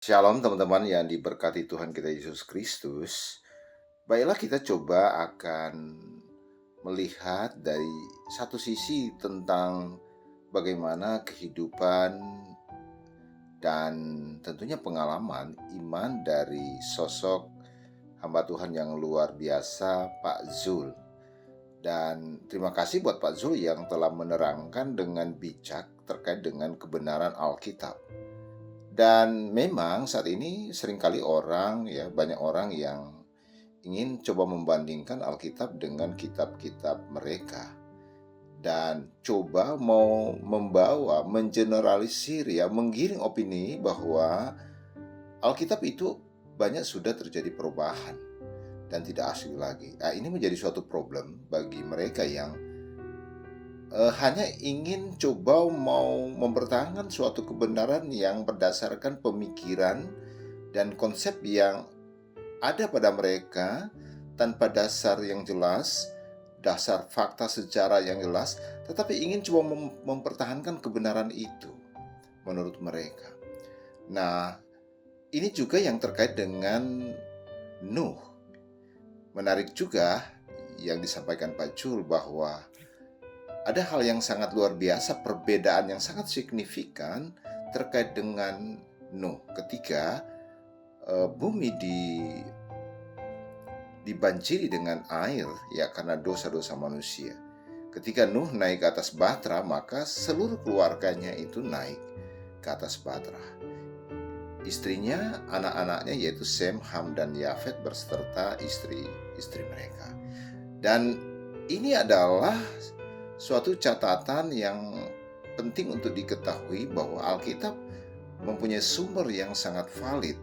Shalom teman-teman yang diberkati Tuhan kita Yesus Kristus. Baiklah kita coba akan melihat dari satu sisi tentang bagaimana kehidupan dan tentunya pengalaman iman dari sosok hamba Tuhan yang luar biasa Pak Zul. Dan terima kasih buat Pak Zul yang telah menerangkan dengan bijak terkait dengan kebenaran Alkitab. Dan memang saat ini seringkali banyak orang yang ingin coba membandingkan Alkitab dengan kitab-kitab mereka. Dan coba mau mengeneralisir menggiring opini bahwa Alkitab itu banyak sudah terjadi perubahan dan tidak asli lagi. Ini menjadi suatu problem bagi mereka yang hanya ingin coba mau mempertahankan suatu kebenaran yang berdasarkan pemikiran dan konsep yang ada pada mereka tanpa dasar yang jelas, dasar fakta sejarah yang jelas, tetapi ingin coba mempertahankan kebenaran itu menurut mereka. Nah, ini juga yang terkait dengan Nuh. Menarik juga yang disampaikan Pak Jul bahwa ada hal yang sangat luar biasa, perbedaan yang sangat signifikan terkait dengan Nuh ketika bumi dibanjiri dengan air karena dosa-dosa manusia. Ketika Nuh naik ke atas Bahtera, maka seluruh keluarganya itu naik ke atas Bahtera. Istrinya, anak-anaknya yaitu Sem, Ham, dan Yafet berserta istri-istri mereka. Dan ini adalah suatu catatan yang penting untuk diketahui bahwa Alkitab mempunyai sumber yang sangat valid.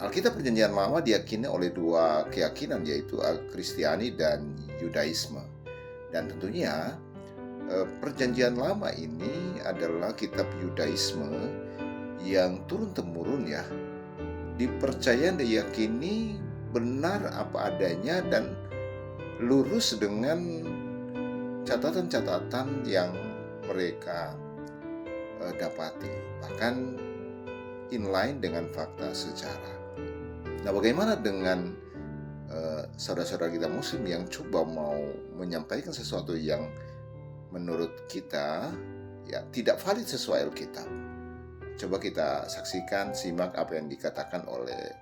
Alkitab Perjanjian Lama diyakini oleh dua keyakinan, yaitu Kristiani dan Yudaisme. Dan tentunya Perjanjian Lama ini adalah kitab Yudaisme yang turun-temurun dipercaya dan diyakini benar apa adanya dan lurus dengan catatan-catatan yang mereka dapati, bahkan inline dengan fakta sejarah. Nah, bagaimana dengan saudara-saudara kita Muslim yang coba mau menyampaikan sesuatu yang menurut kita tidak valid sesuai Alkitab? Coba kita saksikan, simak apa yang dikatakan oleh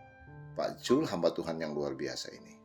Pak Jul, hamba Tuhan yang luar biasa ini.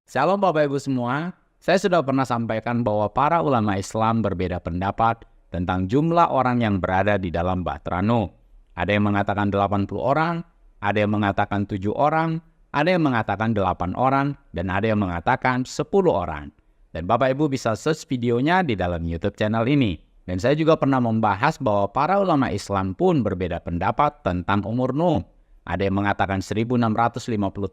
Shalom Bapak Ibu semua, saya sudah pernah sampaikan bahwa para ulama Islam berbeda pendapat tentang jumlah orang yang berada di dalam Bahtera Nuh. Ada yang mengatakan 80 orang, ada yang mengatakan 7 orang, ada yang mengatakan 8 orang, dan ada yang mengatakan 10 orang. Dan Bapak Ibu bisa search videonya di dalam YouTube channel ini. Dan saya juga pernah membahas bahwa para ulama Islam pun berbeda pendapat tentang umur Nuh. Ada yang mengatakan 1650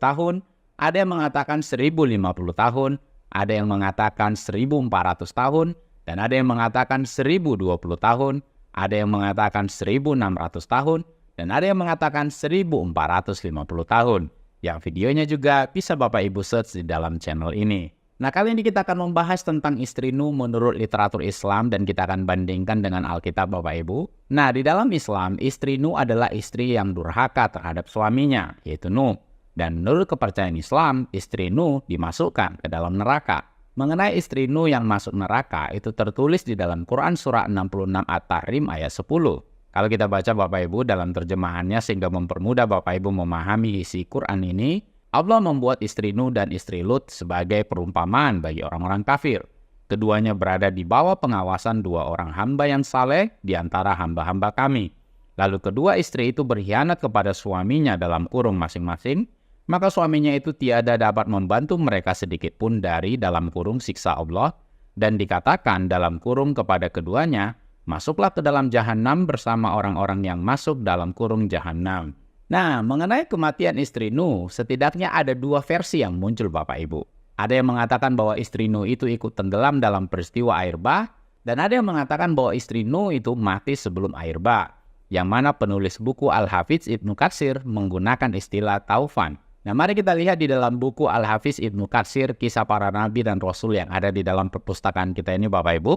tahun, ada yang mengatakan 1050 tahun, ada yang mengatakan 1400 tahun, dan ada yang mengatakan 1020 tahun, ada yang mengatakan 1600 tahun, dan ada yang mengatakan 1450 tahun. Yang videonya juga bisa Bapak Ibu search di dalam channel ini. Nah, kali ini kita akan membahas tentang istri Nuh menurut literatur Islam dan kita akan bandingkan dengan Alkitab Bapak Ibu. Nah, di dalam Islam, istri Nuh adalah istri yang durhaka terhadap suaminya, yaitu Nuh. Dan menurut kepercayaan Islam, istri Nuh dimasukkan ke dalam neraka. Mengenai istri Nuh yang masuk neraka, itu tertulis di dalam Quran surah 66 At-Tahrim ayat 10. Kalau kita baca Bapak Ibu dalam terjemahannya sehingga mempermudah Bapak Ibu memahami isi Quran ini, Allah membuat istri Nuh dan istri Lut sebagai perumpamaan bagi orang-orang kafir. Keduanya berada di bawah pengawasan dua orang hamba yang saleh di antara hamba-hamba kami. Lalu kedua istri itu berkhianat kepada suaminya dalam kurung masing-masing, maka suaminya itu tiada dapat membantu mereka sedikit pun dari dalam kurung siksa Allah, dan dikatakan dalam kurung kepada keduanya, masuklah ke dalam jahanam bersama orang-orang yang masuk dalam kurung jahanam. Nah, mengenai kematian istri Nuh, setidaknya ada dua versi yang muncul Bapak Ibu. Ada yang mengatakan bahwa istri Nuh itu ikut tenggelam dalam peristiwa air bah, dan ada yang mengatakan bahwa istri Nuh itu mati sebelum air bah, yang mana penulis buku Al-Hafidz Ibnu Katsir menggunakan istilah taufan. Nah, mari kita lihat di dalam buku Al-Hafiz Ibnu Katsir, Kisah Para Nabi dan Rasul yang ada di dalam perpustakaan kita ini, Bapak Ibu.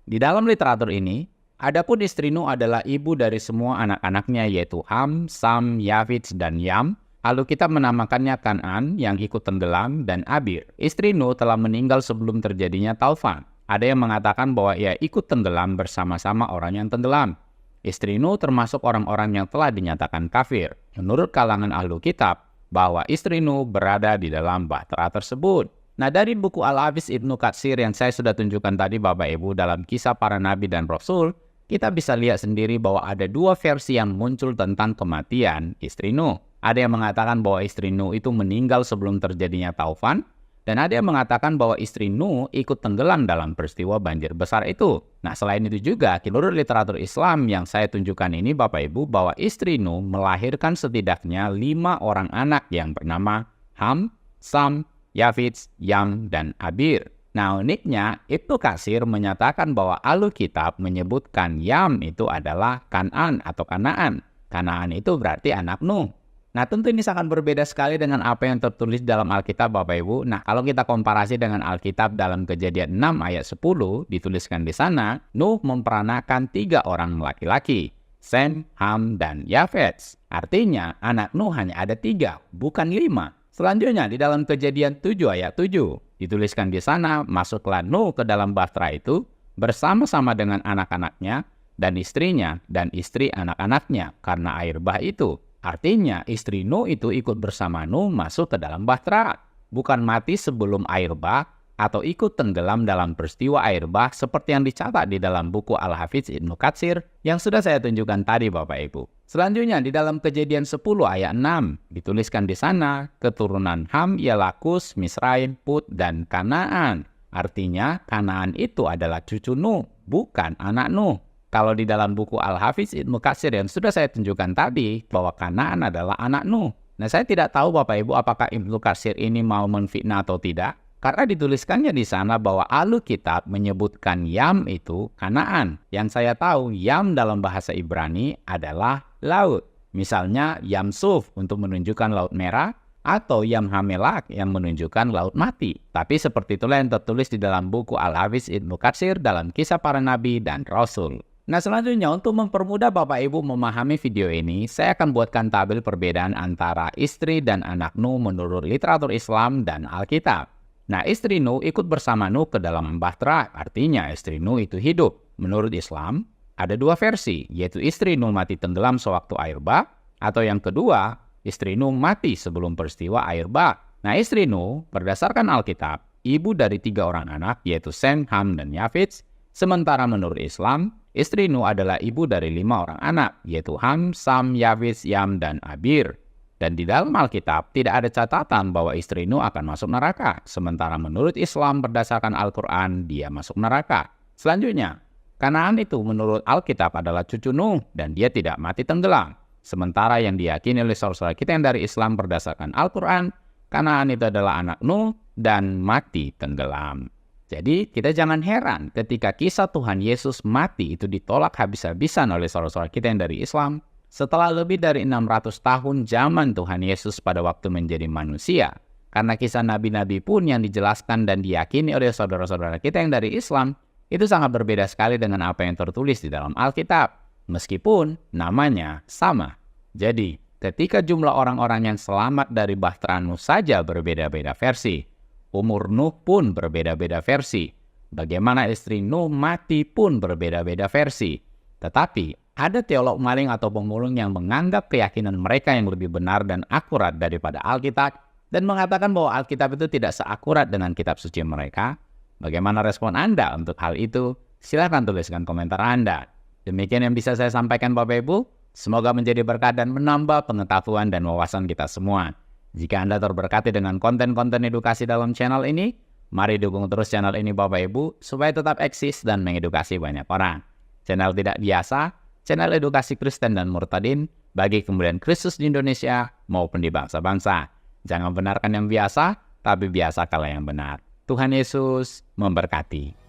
Di dalam literatur ini, adapun istri Nuh adalah ibu dari semua anak-anaknya, yaitu Ham, Sam, Yafits, dan Yam. Lalu kita menamakannya Kan'an yang ikut tenggelam, dan Abir. Istri Nuh telah meninggal sebelum terjadinya taufan. Ada yang mengatakan bahwa ia ikut tenggelam bersama-sama orang yang tenggelam. Istri Nuh termasuk orang-orang yang telah dinyatakan kafir. Menurut kalangan ahlu kitab, bahwa istri Nuh berada di dalam bahtera tersebut. Nah, dari buku Al-Hafiz Ibnu Katsir yang saya sudah tunjukkan tadi, Bapak Ibu, dalam Kisah Para Nabi dan Rasul, kita bisa lihat sendiri bahwa ada dua versi yang muncul tentang kematian istri Nuh. Ada yang mengatakan bahwa istri Nuh itu meninggal sebelum terjadinya taufan, dan ada yang mengatakan bahwa istri Nuh ikut tenggelam dalam peristiwa banjir besar itu. Nah, selain itu juga, menurut literatur Islam yang saya tunjukkan ini, Bapak Ibu, bahwa istri Nuh melahirkan setidaknya 5 orang anak yang bernama Ham, Sam, Yafits, Yam, dan Abir. Nah, uniknya, Ibnu Katsir menyatakan bahwa Alkitab menyebutkan Yam itu adalah Kan'an atau Kanaan. Kanaan itu berarti anak Nuh. Nah, tentu ini sangat berbeda sekali dengan apa yang tertulis dalam Alkitab, Bapak Ibu. Nah, kalau kita komparasi dengan Alkitab dalam Kejadian 6 ayat 10, dituliskan di sana, Nuh memperanakan 3 orang laki-laki, Sem, Ham, dan Yafets. Artinya, anak Nuh hanya ada 3, bukan 5. Selanjutnya, di dalam Kejadian 7 ayat 7, dituliskan di sana, masuklah Nuh ke dalam bahtera itu, bersama-sama dengan anak-anaknya, dan istrinya, dan istri anak-anaknya, karena air bah itu. Artinya, istri Nuh itu ikut bersama Nuh masuk ke dalam bahtera. Bukan mati sebelum air bah, atau ikut tenggelam dalam peristiwa air bah seperti yang dicatat di dalam buku Al-Hafiz Ibnu Katsir yang sudah saya tunjukkan tadi, Bapak Ibu. Selanjutnya, di dalam Kejadian 10 ayat 6, dituliskan di sana, keturunan Ham ialah Kus, Misraim, Put, dan Kanaan. Artinya, Kanaan itu adalah cucu Nuh, bukan anak Nuh. Kalau di dalam buku Al-Hafiz Ibnu Katsir yang sudah saya tunjukkan tadi, bahwa Kanaan adalah anak Nuh. Nah, saya tidak tahu, Bapak Ibu, apakah Ibnu Katsir ini mau menfitnah atau tidak. Karena dituliskannya di sana bahwa Alkitab menyebutkan Yam itu Kanaan. Yang saya tahu, Yam dalam bahasa Ibrani adalah laut. Misalnya Yam Suf untuk menunjukkan laut merah, atau Yam Hamelak yang menunjukkan laut mati. Tapi seperti itulah yang tertulis di dalam buku Al-Hafiz Ibnu Katsir dalam Kisah Para Nabi dan Rasul. Nah, selanjutnya untuk mempermudah Bapak Ibu memahami video ini, saya akan buatkan tabel perbedaan antara istri dan anak Nuh menurut literatur Islam dan Alkitab. Nah, istri Nuh ikut bersama Nuh ke dalam bahtera, artinya istri Nuh itu hidup. Menurut Islam, ada 2 versi, yaitu istri Nuh mati tenggelam sewaktu air bah, atau yang kedua, istri Nuh mati sebelum peristiwa air bah. Nah, istri Nuh berdasarkan Alkitab, ibu dari 3 orang anak, yaitu Sem, Ham, dan Yafits. Sementara menurut Islam, istri Nuh adalah ibu dari 5 orang anak, yaitu Ham, Sam, Yafits, Yam, dan Abir. Dan di dalam Alkitab tidak ada catatan bahwa istri Nuh akan masuk neraka. Sementara menurut Islam berdasarkan Al-Quran, dia masuk neraka. Selanjutnya, Kanaan itu menurut Alkitab adalah cucu Nuh dan dia tidak mati tenggelam. Sementara yang diyakini oleh saudara-saudara kita yang dari Islam berdasarkan Al-Quran, Kanaan itu adalah anak Nuh dan mati tenggelam. Jadi kita jangan heran ketika kisah Tuhan Yesus mati itu ditolak habis-habisan oleh saudara-saudara kita yang dari Islam. Setelah lebih dari 600 tahun zaman Tuhan Yesus pada waktu menjadi manusia. Karena kisah nabi-nabi pun yang dijelaskan dan diyakini oleh saudara-saudara kita yang dari Islam, itu sangat berbeda sekali dengan apa yang tertulis di dalam Alkitab. Meskipun namanya sama. Jadi, ketika jumlah orang-orang yang selamat dari bahtera Nuh saja berbeda-beda versi, umur Nuh pun berbeda-beda versi. Bagaimana istri Nuh mati pun berbeda-beda versi. Tetapi, ada teolog maling atau pemulung yang menganggap keyakinan mereka yang lebih benar dan akurat daripada Alkitab dan mengatakan bahwa Alkitab itu tidak seakurat dengan kitab suci mereka. Bagaimana respon Anda untuk hal itu? Silakan tuliskan komentar Anda. Demikian yang bisa saya sampaikan, Bapak Ibu. Semoga menjadi berkat dan menambah pengetahuan dan wawasan kita semua. Jika Anda terberkati dengan konten-konten edukasi dalam channel ini, mari dukung terus channel ini, Bapak Ibu, supaya tetap eksis dan mengedukasi banyak orang. Channel tidak biasa, channel edukasi Kristen dan murtadin bagi kemuliaan Kristus di Indonesia maupun di bangsa-bangsa. Jangan benarkan yang biasa, tapi biasakanlah yang benar. Tuhan Yesus memberkati.